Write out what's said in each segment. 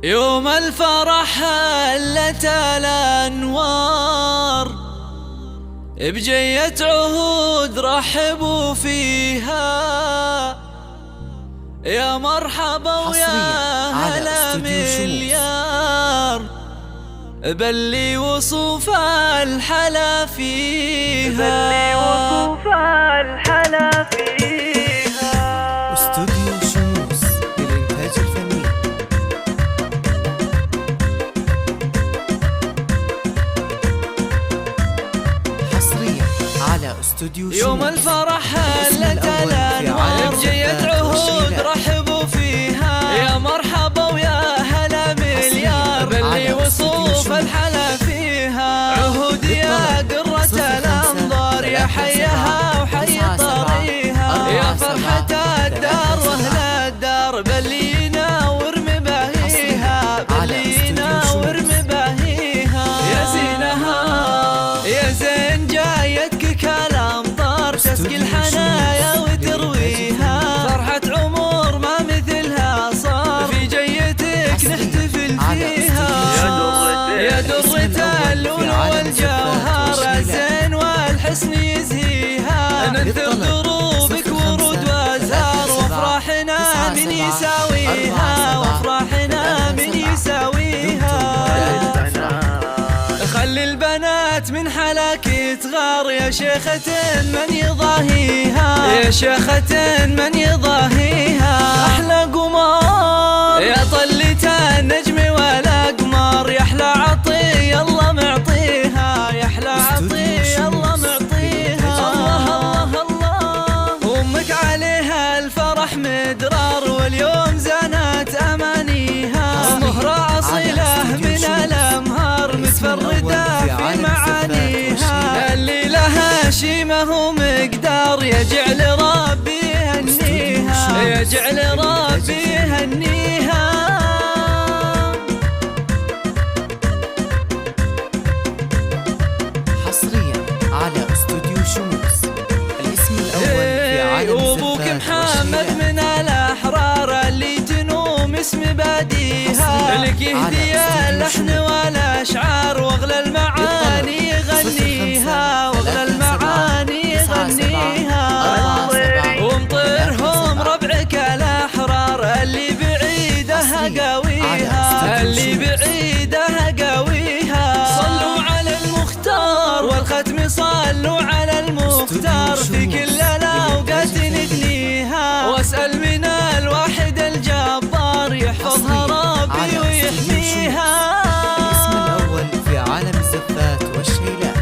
يوم الفرح هلت الأنوار، بجية عهود رحبوا فيها. يا مرحبا ويا هلا مليار، بلي وصوف الحلا فيها، بلي وصوف الحلا فيها. استوديو شموس للإنتاج الفني. حصريا على استوديو شموس. يوم الفرح هلت الأنوار، بجية عهود رحبوا فيها. يا مرحبا ويا هلا مليار، بلي وصوف الحلا فيها. عهود يا قرة الأنظار، يا حيها وحي طريها. يا فرحة الدار واهل الدار، بلي ينور مباهيها، بلي ينور مباهيها. يا زينها يا زين جايتك كالامطار، تسقي الحنايا وترويها. فرحة عمر ما مثلها صار، في جيتك نحتفل فيها. يا درة اللؤلؤ والجوهر، الزين والحسن يزهيها. ننثر دروبك ورود وازهار، وافراحنا من يساويها، وافراحنا من يساويها. خلي البنات من حلاك تغار، يا شيخة من يضاهيها، يا شيخة من يضاهيها. أحلى قمار يا طلة النجم ولا قمار، يا أحلى عطية الله معطيها، يا أحلى عطية الله معطيها. الله الله الله، أمك عليها الفرح مدرار، واليوم زانت أمانيها. مهرة أصيلة من الأمهار، متفردة في معانيها. اللي لها شي ما هو مقدار، يجعل ربي يهنيها، يجعل ربي يهنيها. حصريا على استوديو شموس. الاسم الأول في عالم وابوك محمد من الأحرار، اللي تنوم اسم باديها. لك يهدي اللحن والأشعار، واغلى المعاني يغنيها، واغلى المعاني يغنيها. ومطيرهم ربعك الأحرار، اللي بعيده قويها، اللي بعيده قويها. صلوا على المختار والختم، صلوا على المختار، في كل الأوقات ندنيها. واسأل من الواحد الجبار، يحفظها ربي ويحميها. الاسم الأول في عالم الزفات والشيلات.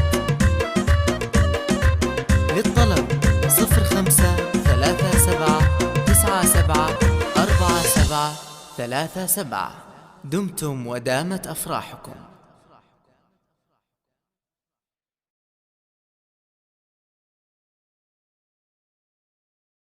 للطلب 0537974747. دمتم ودامت أفراحكم.